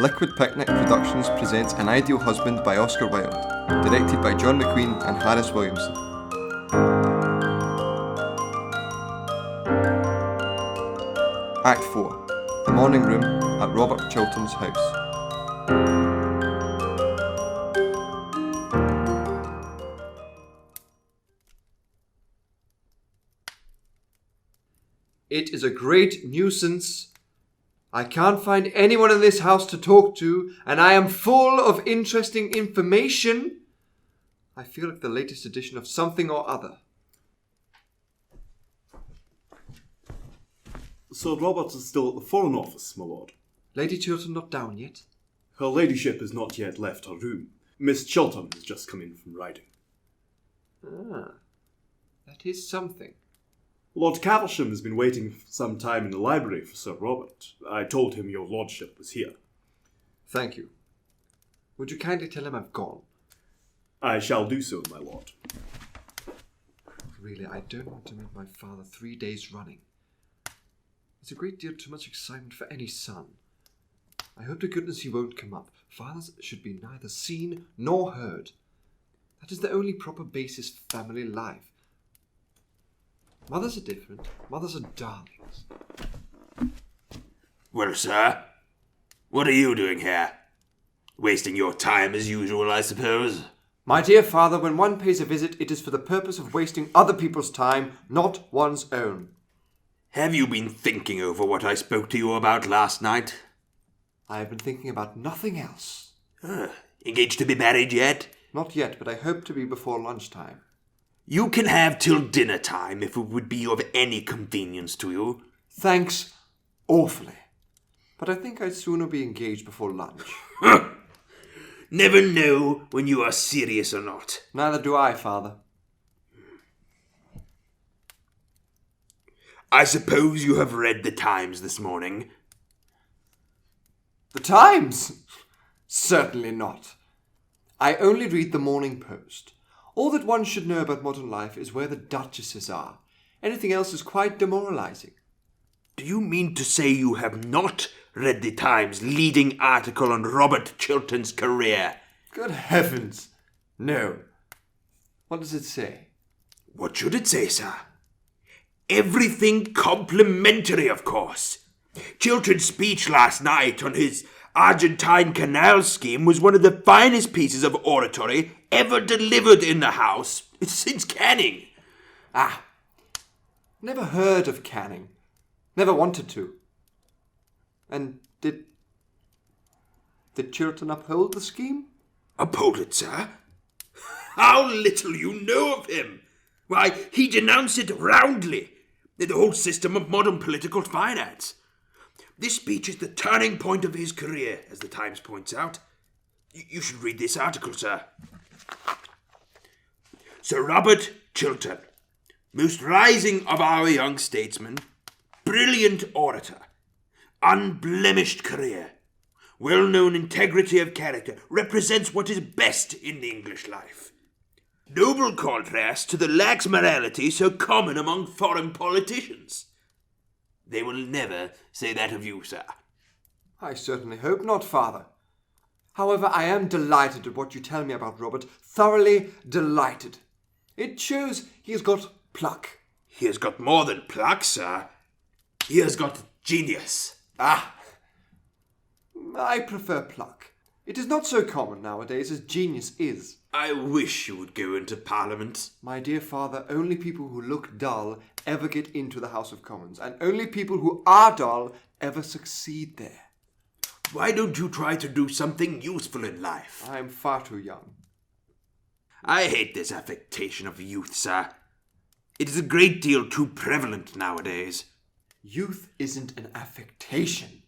Liquid Picnic Productions presents An Ideal Husband by Oscar Wilde, directed by John McQueen and Harris Williamson. Act 4. The Morning Room at Robert Chiltern's house. It is a great nuisance. I can't find anyone in this house to talk to, and I am full of interesting information. I feel like the latest edition of something or other. Sir Robert is still at the Foreign Office, my lord. Lady Chiltern not down yet? Her ladyship has not yet left her room. Miss Chiltern has just come in from riding. Ah, that is something. Lord Caversham has been waiting for some time in the library for Sir Robert. I told him your lordship was here. Thank you. Would you kindly tell him I've gone? I shall do so, my lord. Really, I don't want to meet my father 3 days running. It's a great deal too much excitement for any son. I hope to goodness he won't come up. Fathers should be neither seen nor heard. That is the only proper basis for family life. Mothers are different. Mothers are darlings. Well, sir, what are you doing here? Wasting your time as usual, I suppose? My dear father, when one pays a visit, it is for the purpose of wasting other people's time, not one's own. Have you been thinking over what I spoke to you about last night? I have been thinking about nothing else. Engaged to be married yet? Not yet, but I hope to be before lunchtime. You can have till dinner time if it would be of any convenience to you. Thanks awfully. But I think I'd sooner be engaged before lunch. Never know when you are serious or not. Neither do I, father. I suppose you have read the Times this morning. The Times? Certainly not. I only read the Morning Post. All that one should know about modern life is where the duchesses are. Anything else is quite demoralizing. Do you mean to say you have not read the Times' leading article on Robert Chiltern's career? Good heavens, no. What does it say? What should it say, sir? Everything complimentary, of course. Chiltern's speech last night on his Argentine Canal scheme was one of the finest pieces of oratory ever delivered in the House since Canning. Ah, never heard of Canning. Never wanted to. And did Chiltern uphold the scheme? Uphold it, sir? How little you know of him! Why, he denounced it roundly, the whole system of modern political finance. This speech is the turning point of his career, as the Times points out. You should read this article, sir. Sir Robert Chiltern, most rising of our young statesmen, brilliant orator, unblemished career, well-known integrity of character, represents what is best in the English life. Noble contrast to the lax morality so common among foreign politicians. They will never say that of you, sir. I certainly hope not, father. However, I am delighted at what you tell me about Robert. Thoroughly delighted. It shows he has got pluck. He has got more than pluck, sir. He has got genius. Ah, I prefer pluck. It is not so common nowadays as genius is. I wish you would go into Parliament. My dear father, only people who look dull ever get into the House of Commons, and only people who are dull ever succeed there. Why don't you try to do something useful in life? I am far too young. I hate this affectation of youth, sir. It is a great deal too prevalent nowadays. Youth isn't an affectation.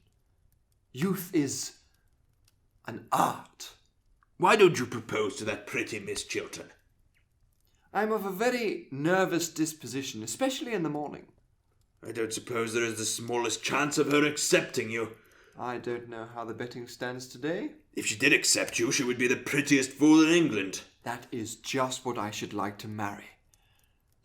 Youth is an art. Why don't you propose to that pretty Miss Chiltern? I am of a very nervous disposition, especially in the morning. I don't suppose there is the smallest chance of her accepting you. I don't know how the betting stands today. If she did accept you, she would be the prettiest fool in England. That is just what I should like to marry.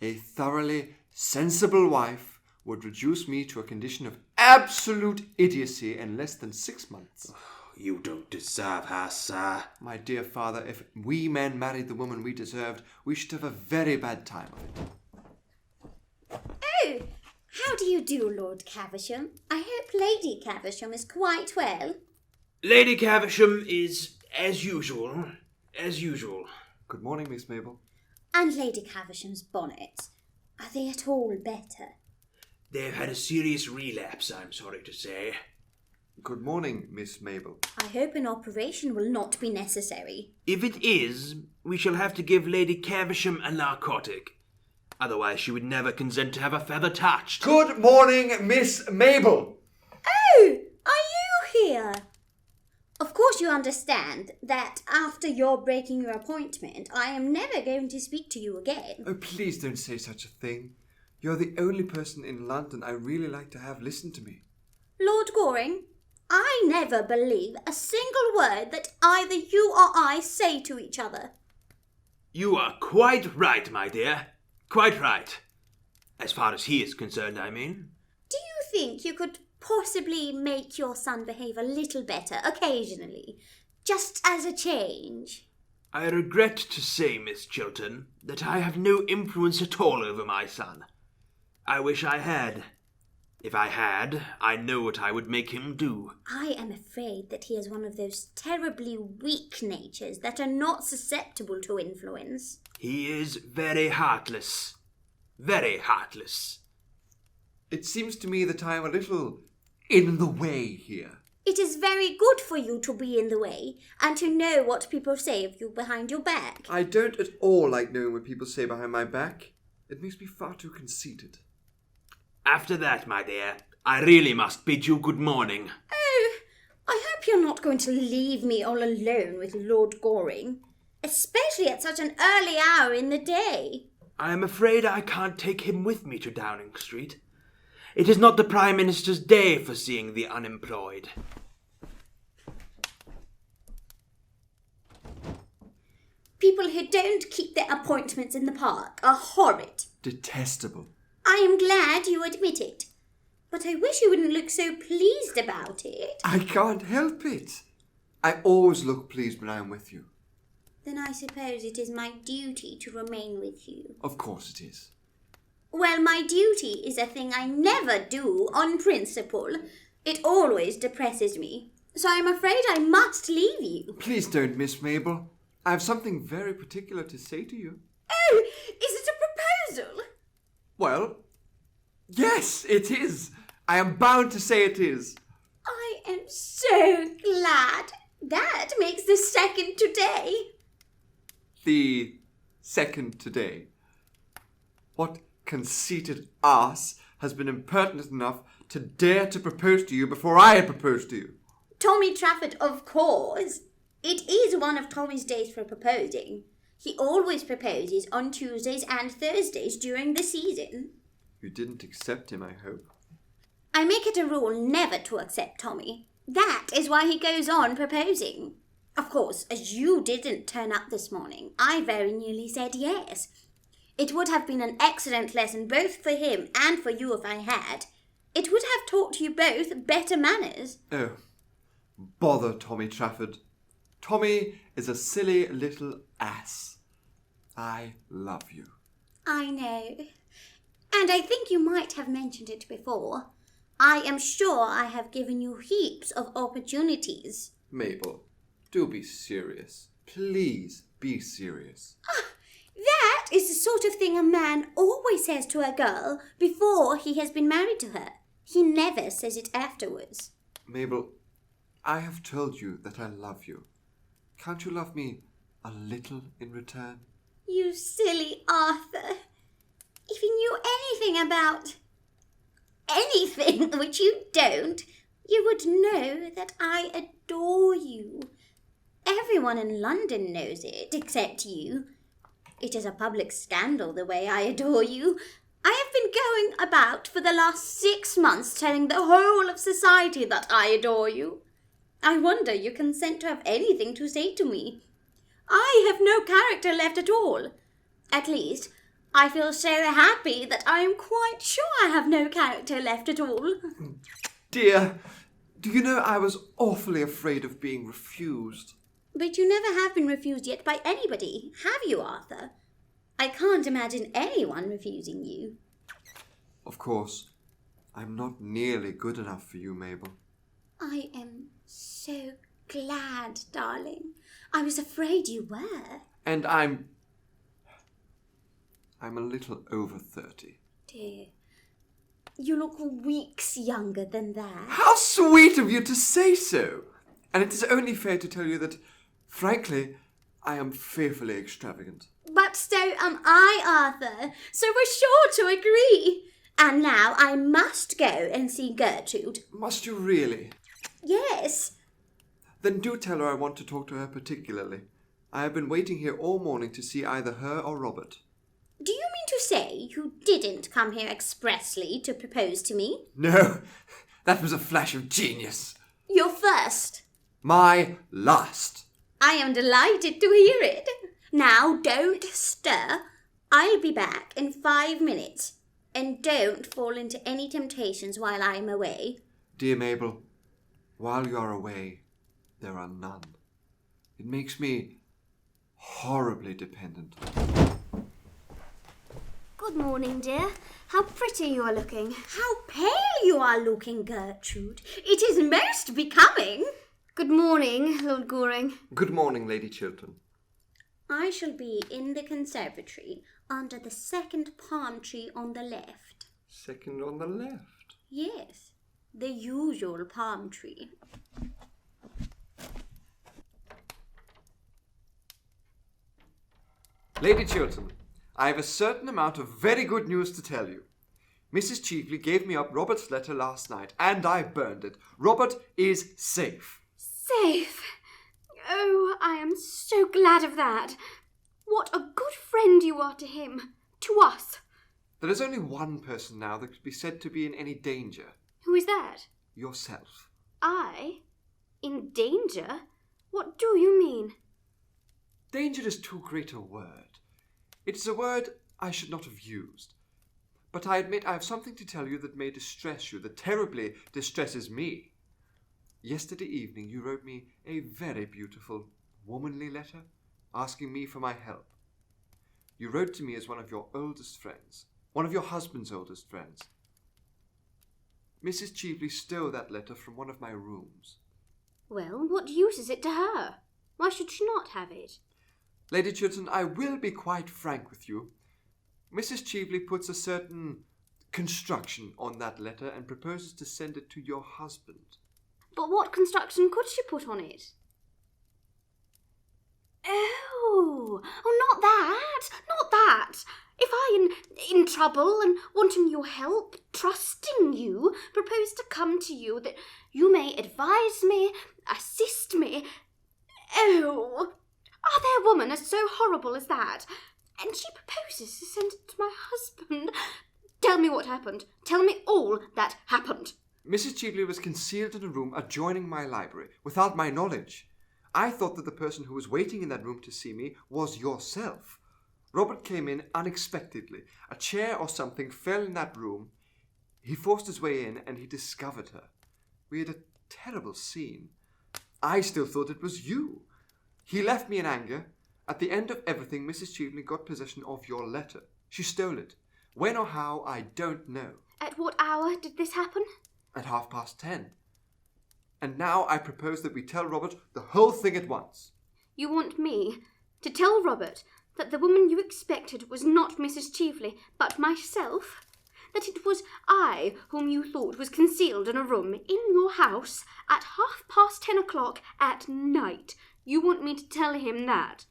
A thoroughly sensible wife would reduce me to a condition of absolute idiocy in less than 6 months. you don't deserve her, sir. My dear father, if we men married the woman we deserved, we should have a very bad time of it. Oh, how do you do, Lord Caversham? I hope Lady Caversham is quite well. Lady Caversham is as usual. Good morning, Miss Mabel. And Lady Caversham's bonnets. Are they at all better? They've had a serious relapse, I'm sorry to say. Good morning, Miss Mabel. I hope an operation will not be necessary. If it is, we shall have to give Lady Caversham a narcotic. Otherwise she would never consent to have a feather touched. Good morning, Miss Mabel. Oh, are you here? Of course you understand that after your breaking your appointment, I am never going to speak to you again. Oh, please don't say such a thing. You're the only person in London I really like to have listen to me. Lord Goring, I never believe a single word that either you or I say to each other. You are quite right, my dear. Quite right. As far as he is concerned, I mean. Do you think you could possibly make your son behave a little better occasionally, just as a change? I regret to say, Miss Chiltern, that I have no influence at all over my son. I wish I had. If I had, I know what I would make him do. I am afraid that he has one of those terribly weak natures that are not susceptible to influence. He is very heartless. Very heartless. It seems to me that I am a little in the way here. It is very good for you to be in the way and to know what people say of you behind your back. I don't at all like knowing what people say behind my back. It makes me far too conceited. After that, my dear, I really must bid you good morning. Oh, I hope you're not going to leave me all alone with Lord Goring, especially at such an early hour in the day. I am afraid I can't take him with me to Downing Street. It is not the Prime Minister's day for seeing the unemployed. People who don't keep their appointments in the park are horrid. Detestable. I am glad you admit it, but I wish you wouldn't look so pleased about it. I can't help it. I always look pleased when I am with you. Then I suppose it is my duty to remain with you. Of course it is. Well, my duty is a thing I never do on principle. It always depresses me, so I'm afraid I must leave you. Please don't, Miss Mabel. I have something very particular to say to you. Oh, is it a proposal? Well, yes, it is. I am bound to say it is. I am so glad. That makes the second today. The second today. What conceited ass has been impertinent enough to dare to propose to you before I had proposed to you? Tommy Trafford, of course. It is one of Tommy's days for proposing. He always proposes on Tuesdays and Thursdays during the season. You didn't accept him, I hope. I make it a rule never to accept Tommy. That is why he goes on proposing. Of course, as you didn't turn up this morning, I very nearly said yes. It would have been an excellent lesson both for him and for you if I had. It would have taught you both better manners. Oh, bother Tommy Trafford. Tommy is a silly little ass. I love you. I know. And I think you might have mentioned it before. I am sure I have given you heaps of opportunities. Mabel, do be serious. Please be serious. That is the sort of thing a man always says to a girl before he has been married to her. He never says it afterwards. Mabel, I have told you that I love you. Can't you love me a little in return? You silly Arthur. If you knew anything about anything, which you don't, you would know that I adore you. Everyone in London knows it, except you. It is a public scandal the way I adore you. I have been going about for the last 6 months telling the whole of society that I adore you. I wonder you consent to have anything to say to me. I have no character left at all. At least, I feel so happy that I am quite sure I have no character left at all. Dear, Do you know I was awfully afraid of being refused? But you never have been refused yet by anybody, have you, Arthur? I can't imagine anyone refusing you. Of course, I'm not nearly good enough for you, Mabel. I am so glad, darling. I was afraid you were. And I'm a little over 30. Dear, you look weeks younger than that. How sweet of you to say so! And it is only fair to tell you that, frankly, I am fearfully extravagant. But so am I, Arthur. So we're sure to agree. And now I must go and see Gertrude. Must you really? Yes. Then do tell her I want to talk to her particularly. I have been waiting here all morning to see either her or Robert. Do you mean to say you didn't come here expressly to propose to me? No, that was a flash of genius. Your first. My last. I am delighted to hear it. Now don't stir. I'll be back in 5 minutes. And don't fall into any temptations while I am away. Dear Mabel, while you are away, there are none. It makes me horribly dependent. Good morning, dear. How pretty you are looking. How pale you are looking, Gertrude. It is most becoming. Good morning, Lord Goring. Good morning, Lady Chiltern. I shall be in the conservatory under the second palm tree on the left. Second on the left. Yes, the usual palm tree. Lady Chiltern, I have a certain amount of very good news to tell you. Mrs. Chevely gave me up Robert's letter last night, and I burned it. Robert is safe. Safe. Oh, I am so glad of that. What a good friend you are to him. To us. There is only one person now that could be said to be in any danger. Who is that? Yourself. I? In danger? What do you mean? Danger is too great a word. It is a word I should not have used. But I admit I have something to tell you that may distress you, that terribly distresses me. Yesterday evening you wrote me a very beautiful, womanly letter, asking me for my help. You wrote to me as one of your oldest friends, one of your husband's oldest friends. Mrs. Chevely stole that letter from one of my rooms. Well, what use is it to her? Why should she not have it? Lady Chiltern, I will be quite frank with you. Mrs. Chevely puts a certain construction on that letter and proposes to send it to your husband. But what construction could she put on it? Oh, not that, not that. If I, in trouble and wanting your help, trusting you, propose to come to you that you may advise me, assist me. Oh, are there women as so horrible as that? And she proposes to send it to my husband. Tell me what happened. Tell me all that happened. Mrs. Chevely was concealed in a room adjoining my library, without my knowledge. I thought that the person who was waiting in that room to see me was yourself. Robert came in unexpectedly. A chair or something fell in that room. He forced his way in and he discovered her. We had a terrible scene. I still thought it was you. He left me in anger. At the end of everything, Mrs. Chevely got possession of your letter. She stole it. When or how, I don't know. At what hour did this happen? At 10:30. And now I propose that we tell Robert the whole thing at once. You want me to tell Robert that the woman you expected was not Mrs. Chevely, but myself? That it was I whom you thought was concealed in a room in your house at 10:30 at night? You want me to tell him that?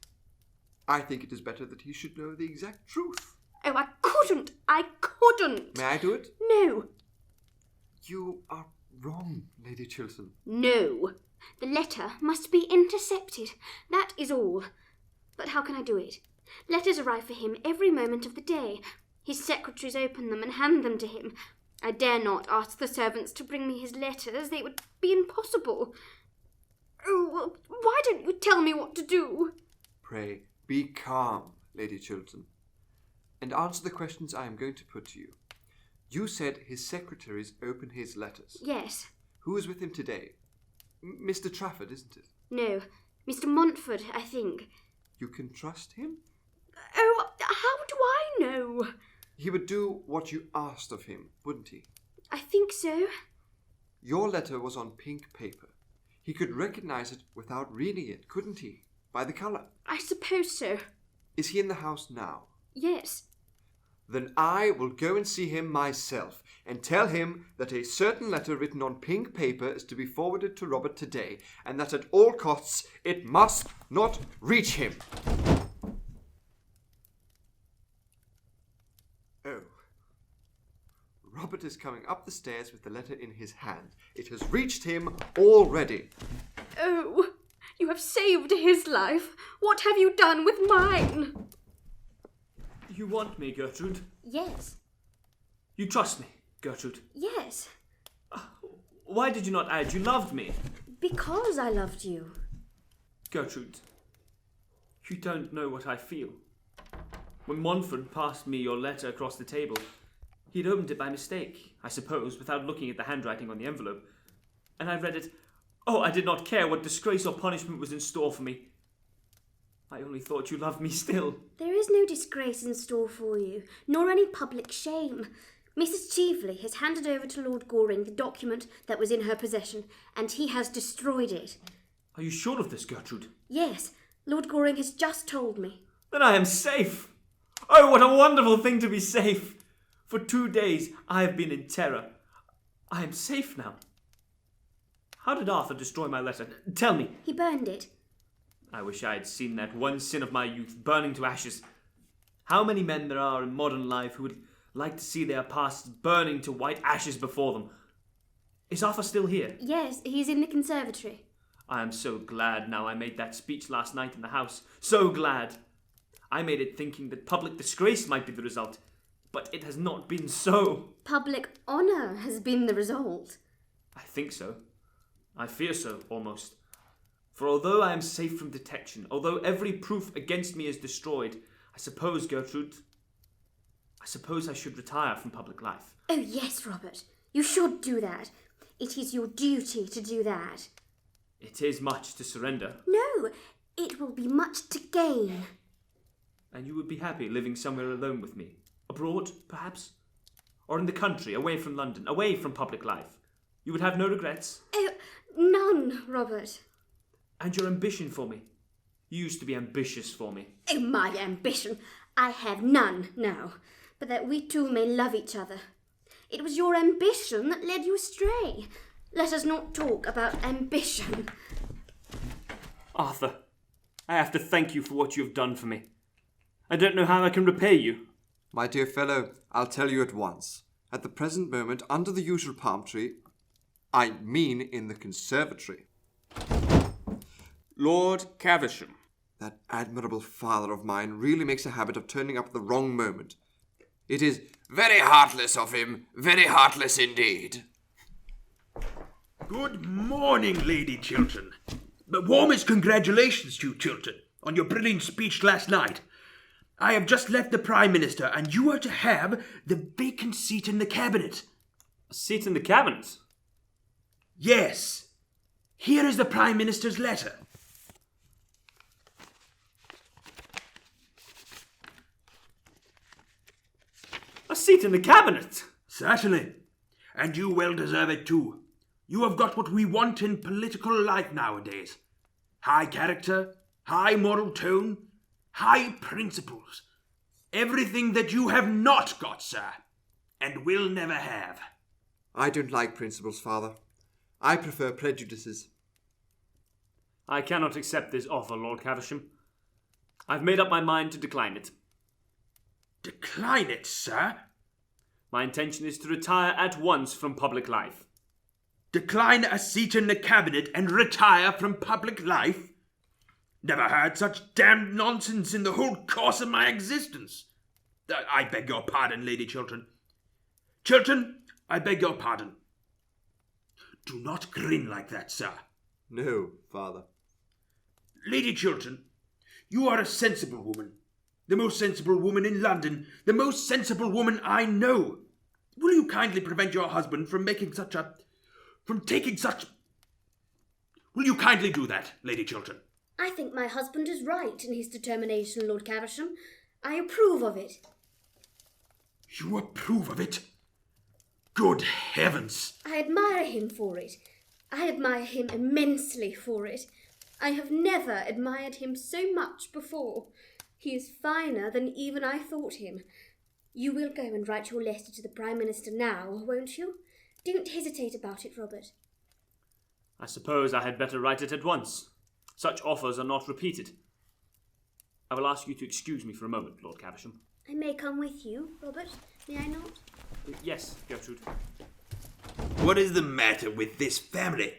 I think it is better that he should know the exact truth. Oh, I couldn't! May I do it? No. You are wrong, Lady Chiltern. No. The letter must be intercepted. That is all. But how can I do it? Letters arrive for him every moment of the day. His secretaries open them and hand them to him. I dare not ask the servants to bring me his letters. They would be impossible. Oh, why don't you tell me what to do? Pray, be calm, Lady Chiltern, and answer the questions I am going to put to you. You said his secretaries open his letters. Yes. Who is with him today? Mr. Trafford, isn't it? No, Mr. Montford, I think. You can trust him? Oh, how do I know? He would do what you asked of him, wouldn't he? I think so. Your letter was on pink paper. He could recognize it without reading it, couldn't he? By the colour. I suppose so. Is he in the house now? Yes. Then I will go and see him myself and tell him that a certain letter written on pink paper is to be forwarded to Robert today, and that at all costs it must not reach him. Oh. Robert is coming up the stairs with the letter in his hand. It has reached him already. Oh, you have saved his life. What have you done with mine? You want me, Gertrude? Yes. You trust me, Gertrude? Yes. Why did you not add you loved me? Because I loved you. Gertrude, you don't know what I feel. When Montford passed me your letter across the table, he'd opened it by mistake, I suppose, without looking at the handwriting on the envelope. And I read it. Oh, I did not care what disgrace or punishment was in store for me. I only thought you loved me still. There is no disgrace in store for you, nor any public shame. Mrs. Chevely has handed over to Lord Goring the document that was in her possession, and he has destroyed it. Are you sure of this, Gertrude? Yes, Lord Goring has just told me. Then I am safe. Oh, what a wonderful thing to be safe. For 2 days I have been in terror. I am safe now. How did Arthur destroy my letter? Tell me. He burned it. I wish I had seen that one sin of my youth burning to ashes. How many men there are in modern life who would like to see their pasts burning to white ashes before them. Is Arthur still here? Yes, he's in the conservatory. I am so glad now I made that speech last night in the house. So glad. I made it thinking that public disgrace might be the result, but it has not been so. Public honour has been the result. I think so. I fear so, almost. For although I am safe from detection, although every proof against me is destroyed, I suppose, Gertrude, I should retire from public life. Oh yes, Robert, you should do that. It is your duty to do that. It is much to surrender. No, it will be much to gain. And you would be happy living somewhere alone with me? Abroad, perhaps? Or in the country, away from London, away from public life? You would have no regrets? Oh, none, Robert. And your ambition for me? You used to be ambitious for me. Oh, my ambition. I have none now, but that we two may love each other. It was your ambition that led you astray. Let us not talk about ambition. Arthur, I have to thank you for what you have done for me. I don't know how I can repay you. My dear fellow, I'll tell you at once. At the present moment, under the usual palm tree, I mean in the conservatory, Lord Caversham. that admirable father of mine really makes a habit of turning up at the wrong moment. It is very heartless of him, very heartless indeed. Good morning, Lady Chiltern. The warmest congratulations to you, Chiltern, on your brilliant speech last night. I have just left the Prime Minister, and you are to have the vacant seat in the Cabinet. A seat in the cabinet? Yes. Here is the Prime Minister's letter. A seat in the cabinet? Certainly. And you well deserve it too. You have got what we want in political life nowadays. High character, high moral tone, high principles. Everything that you have not got, sir, and will never have. I don't like principles, father. I prefer prejudices. I cannot accept this offer, Lord Caversham. I've made up my mind to decline it. Decline it, sir? My intention is to retire at once from public life. Decline a seat in the Cabinet and retire from public life? Never heard such damned nonsense in the whole course of my existence. I beg your pardon, Lady Chiltern. Chiltern, I beg your pardon. Do not grin like that, sir. No, father. Lady Chiltern, you are a sensible woman. The most sensible woman in London. The most sensible woman I know. Will you kindly prevent your husband from making such a from taking such... Will you kindly do that, Lady Chiltern? I think my husband is right in his determination, Lord Caversham. I approve of it. You approve of it? Good heavens! I admire him for it. I admire him immensely for it. I have never admired him so much before. He is finer than even I thought him. You will go and write your letter to the Prime Minister now, won't you? Don't hesitate about it, Robert. I suppose I had better write it at once. Such offers are not repeated. I will ask you to excuse me for a moment, Lord Caversham. I may come with you, Robert, may I not? Yes, Gertrude. What is the matter with this family?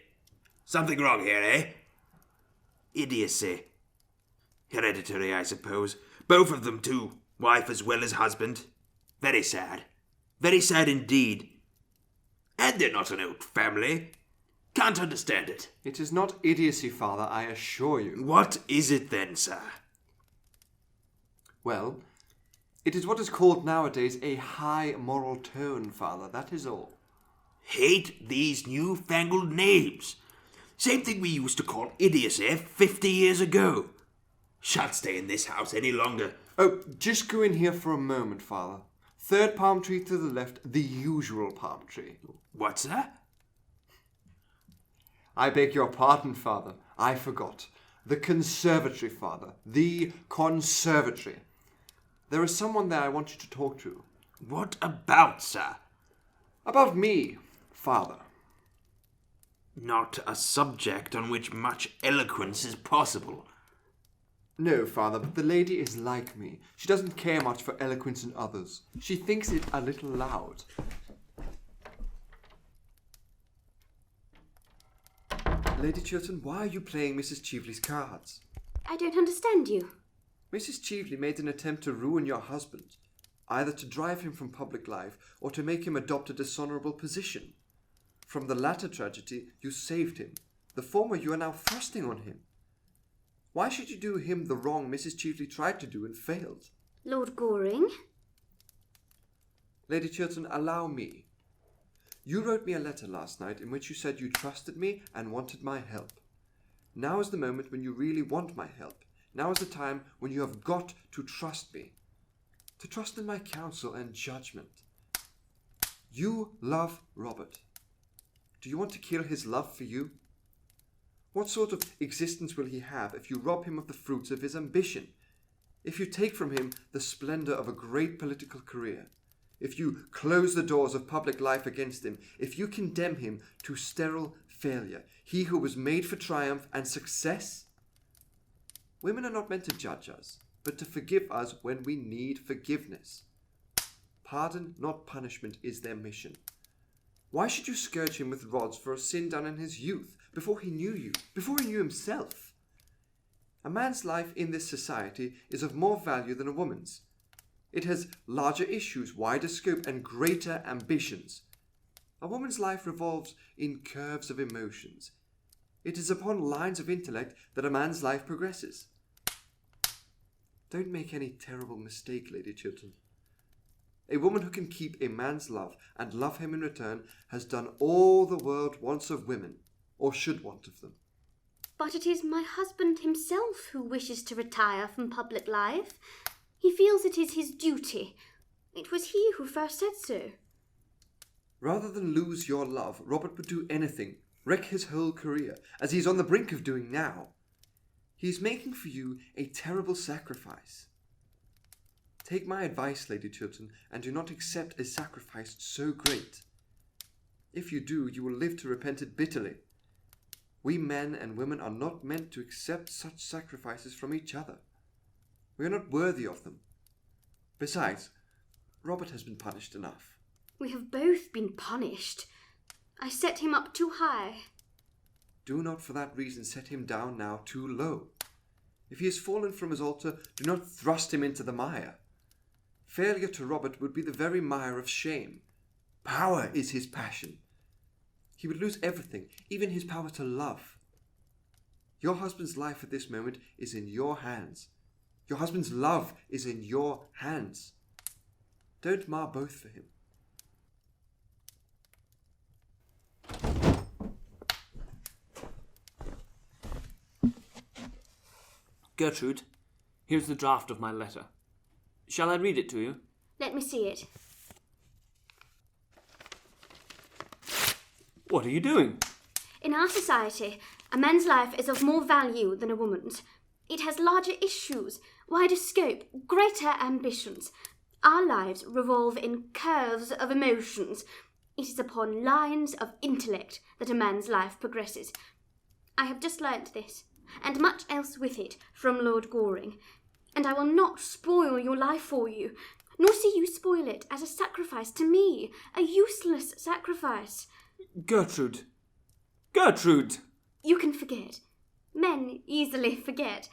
Something wrong here, eh? Idiocy. Hereditary, I suppose. Both of them, too. Wife as well as husband. Very sad. Very sad indeed. And they're not an old family. Can't understand it. It is not idiocy, Father, I assure you. What is it then, sir? Well, it is what is called nowadays a high moral tone, Father, that is all. Hate these newfangled names. Same thing we used to call idiocy 50 years ago. Shan't stay in this house any longer. Oh, just go in here for a moment, Father. Third palm tree to the left, the usual palm tree. What's that? I beg your pardon, Father. I forgot. The conservatory, Father. The conservatory. There is someone there I want you to talk to. What about, sir? About me, Father. Not a subject on which much eloquence is possible. No, Father, but the lady is like me. She doesn't care much for eloquence in others. She thinks it a little loud. Lady Chiltern, why are you playing Mrs. Chevely's cards? I don't understand you. Mrs. Chevely made an attempt to ruin your husband, either to drive him from public life or to make him adopt a dishonourable position. From the latter tragedy, you saved him. The former, you are now thrusting on him. Why should you do him the wrong Mrs. Chevely tried to do and failed? Lord Goring? Lady Chiltern, allow me. You wrote me a letter last night in which you said you trusted me and wanted my help. Now is the moment when you really want my help. Now is the time when you have got to trust me. To trust in my counsel and judgment. You love Robert. Do you want to kill his love for you? What sort of existence will he have if you rob him of the fruits of his ambition? If you take from him the splendour of a great political career? If you close the doors of public life against him? If you condemn him to sterile failure? He who was made for triumph and success? Women are not meant to judge us, but to forgive us when we need forgiveness. Pardon, not punishment, is their mission. Why should you scourge him with rods for a sin done in his youth, before he knew you, before he knew himself? A man's life in this society is of more value than a woman's. It has larger issues, wider scope, and greater ambitions. A woman's life revolves in curves of emotions. It is upon lines of intellect that a man's life progresses. Don't make any terrible mistake, Lady Chiltern. A woman who can keep a man's love and love him in return has done all the world wants of women, or should want of them. But it is my husband himself who wishes to retire from public life. He feels it is his duty. It was he who first said so. Rather than lose your love, Robert would do anything, wreck his whole career, as he is on the brink of doing now. He is making for you a terrible sacrifice. Take my advice, Lady Chiltern, and do not accept a sacrifice so great. If you do, you will live to repent it bitterly. We men and women are not meant to accept such sacrifices from each other. We are not worthy of them. Besides, Robert has been punished enough. We have both been punished. I set him up too high. Do not for that reason set him down now too low. If he has fallen from his altar, do not thrust him into the mire. Failure to Robert would be the very mire of shame. Power is his passion. He would lose everything, even his power to love. Your husband's life at this moment is in your hands. Your husband's love is in your hands. Don't mar both for him. Gertrude, here's the draft of my letter. Shall I read it to you? Let me see it. What are you doing? In our society, a man's life is of more value than a woman's. It has larger issues, wider scope, greater ambitions. Our lives revolve in curves of emotions. It is upon lines of intellect that a man's life progresses. I have just learnt this, and much else with it, from Lord Goring, and I will not spoil your life for you, nor see you spoil it as a sacrifice to me, a useless sacrifice. Gertrude! Gertrude! You can forget. Men easily forget,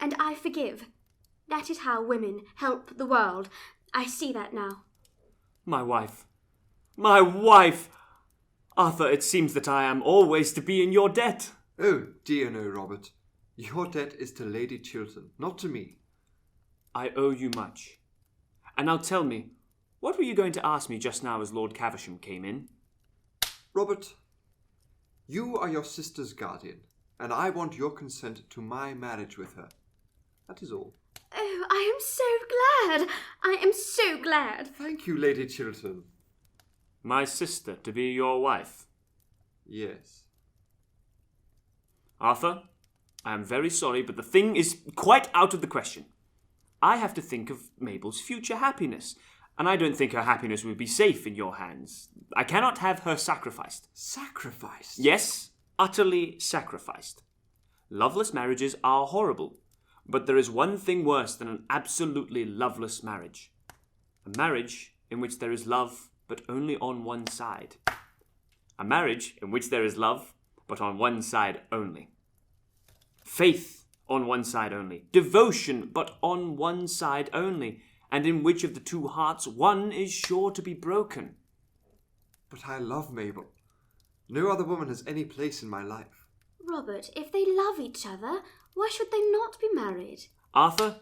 and I forgive. That is how women help the world. I see that now. My wife! My wife! Arthur, it seems that I am always to be in your debt. Oh, dear no, Robert. Your debt is to Lady Chiltern, not to me. I owe you much. And now tell me, what were you going to ask me just now as Lord Caversham came in? Robert, you are your sister's guardian, and I want your consent to my marriage with her. That is all. Oh, I am so glad. I am so glad. Thank you, Lady Chiltern. My sister to be your wife? Yes. Arthur, I am very sorry, but the thing is quite out of the question. I have to think of Mabel's future happiness, and I don't think her happiness would be safe in your hands. I cannot have her sacrificed. Sacrificed? Yes, utterly sacrificed. Loveless marriages are horrible, but there is one thing worse than an absolutely loveless marriage. A marriage in which there is love, but only on one side. A marriage in which there is love, but on one side only. Faith on one side only. Devotion, but on one side only. And in which of the two hearts one is sure to be broken. But I love Mabel. No other woman has any place in my life. Robert, if they love each other, why should they not be married? Arthur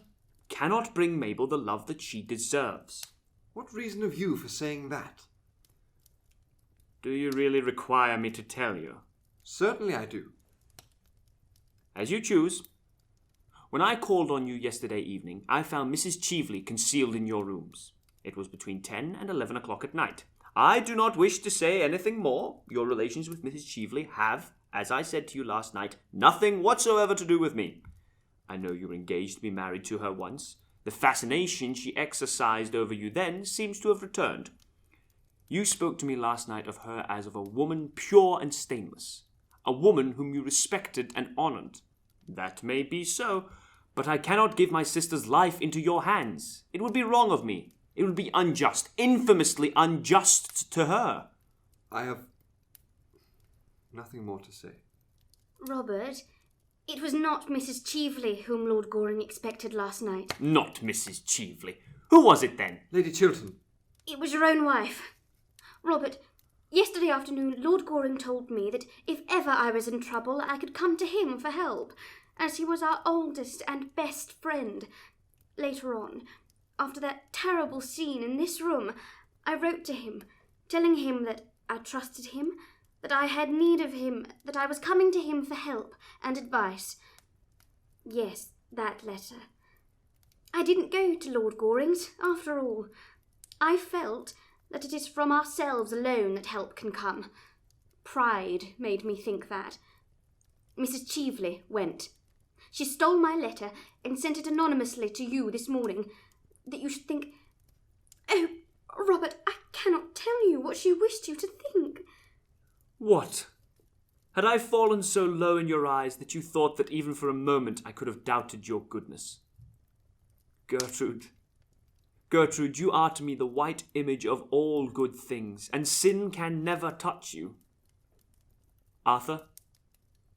cannot bring Mabel the love that she deserves. What reason have you for saying that? Do you really require me to tell you? Certainly I do. As you choose. When I called on you yesterday evening, I found Mrs Chevely concealed in your rooms. It was between 10 and 11 o'clock at night. I do not wish to say anything more. Your relations with Mrs Chevely have, as I said to you last night, nothing whatsoever to do with me. I know you were engaged to be married to her once. The fascination she exercised over you then seems to have returned. You spoke to me last night of her as of a woman pure and stainless, a woman whom you respected and honoured. That may be so, but I cannot give my sister's life into your hands. It would be wrong of me. It would be unjust, infamously unjust to her. I have nothing more to say. Robert, it was not Mrs Chevely whom Lord Goring expected last night. Not Mrs Chevely. Who was it then? Lady Chiltern. It was your own wife. Robert, yesterday afternoon Lord Goring told me that if ever I was in trouble I could come to him for help, as he was our oldest and best friend. Later on, after that terrible scene in this room, I wrote to him, telling him that I trusted him, that I had need of him, that I was coming to him for help and advice. Yes, that letter. I didn't go to Lord Goring's, after all. I felt that it is from ourselves alone that help can come. Pride made me think that. Mrs Chevely went. She stole my letter and sent it anonymously to you this morning, that you should think... Oh, Robert, I cannot tell you what she wished you to think. What? Had I fallen so low in your eyes that you thought that even for a moment I could have doubted your goodness? Gertrude, Gertrude, you are to me the white image of all good things, and sin can never touch you. Arthur,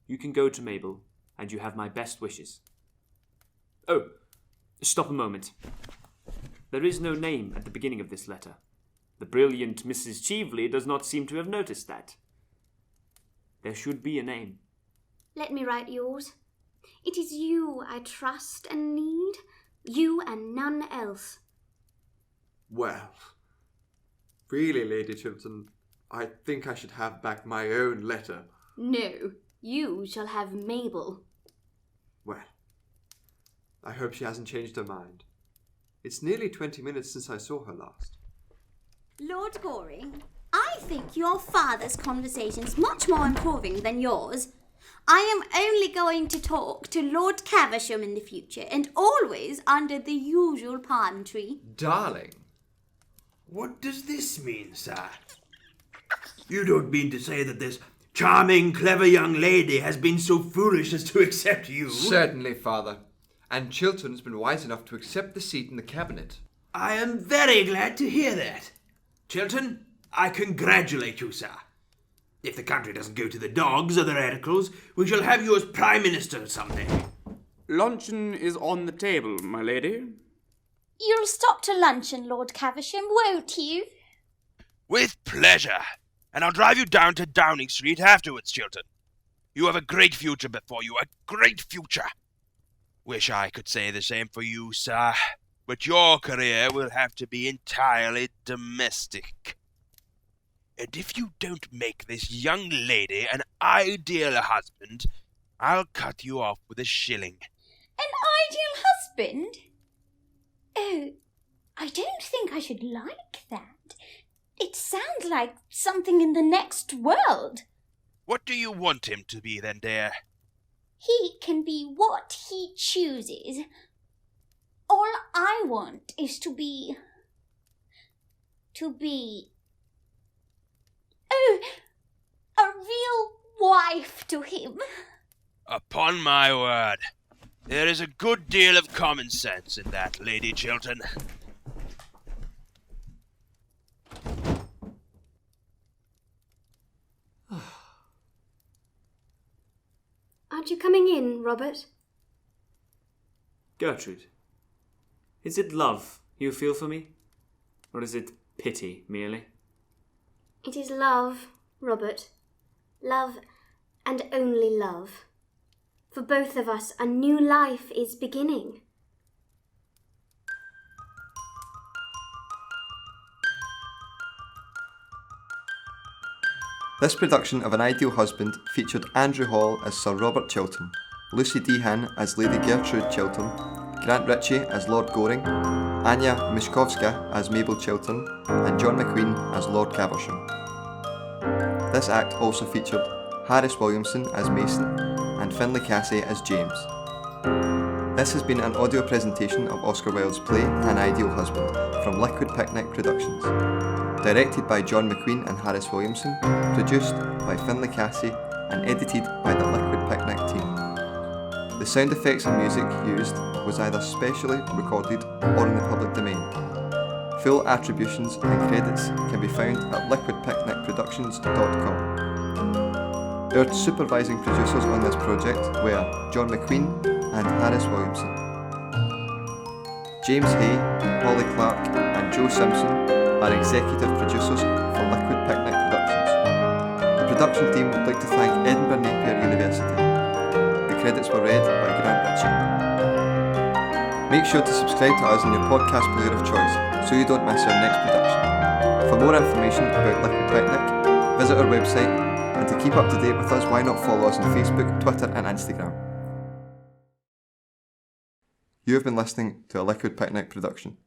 you can go to Mabel, and you have my best wishes. Oh, stop a moment. There is no name at the beginning of this letter. The brilliant Mrs Chevely does not seem to have noticed that. There should be a name. Let me write yours. It is you I trust and need, you and none else. Well, really, Lady Chiltern, I think I should have back my own letter. No, you shall have Mabel. Well, I hope she hasn't changed her mind. It's nearly 20 minutes since I saw her last. Lord Goring, I think your father's conversation's much more improving than yours. I am only going to talk to Lord Caversham in the future, and always under the usual palm tree. Darling. What does this mean, sir? You don't mean to say that this charming, clever young lady has been so foolish as to accept you? Certainly, Father. And Chiltern's been wise enough to accept the seat in the cabinet. I am very glad to hear that. Chiltern, I congratulate you, sir. If the country doesn't go to the dogs or the radicals, we shall have you as Prime Minister someday. Luncheon is on the table, my lady. You'll stop to luncheon, Lord Caversham, won't you? With pleasure. And I'll drive you down to Downing Street afterwards, Chiltern. You have a great future before you, a great future. Wish I could say the same for you, sir. But your career will have to be entirely domestic. And if you don't make this young lady an ideal husband, I'll cut you off with a shilling. An ideal husband? Oh, I don't think I should like that. It sounds like something in the next world. What do you want him to be then, dear? He can be what he chooses. All I want is to be... Oh, a real wife to him. Upon my word, there is a good deal of common sense in that, Lady Chiltern. Aren't you coming in, Robert? Gertrude, is it love you feel for me? Or is it pity, merely? It is love, Robert. Love and only love. For both of us, a new life is beginning. This production of An Ideal Husband featured Andrew Hall as Sir Robert Chiltern, Lucy Deehan as Lady Gertrude Chiltern, Grant Ritchie as Lord Goring, Anya Mishkovska as Mabel Chiltern, and John McQueen as Lord Caversham. This act also featured Harris Williamson as Mason and Finlay Cassie as James. This has been an audio presentation of Oscar Wilde's play An Ideal Husband from Liquid Picnic Productions. Directed by John McQueen and Harris Williamson, produced by Finlay Cassie, and edited by the Liquid Picnic team. The sound effects and music used was either specially recorded or in the public domain. Full attributions and credits can be found at liquidpicnicproductions.com. Our supervising producers on this project were John McQueen and Harris Williamson. James Hay, Holly Clark and Joe Simpson are executive producers for Liquid Picnic Productions. The production team would like to thank Edinburgh Napier University. The credits were read by Grant Ritchie. Make sure to subscribe to us in your podcast player of choice so you don't miss our next production. For more information about Liquid Picnic, visit our website, and to keep up to date with us, why not follow us on Facebook, Twitter and Instagram. You have been listening to a Liquid Picnic production.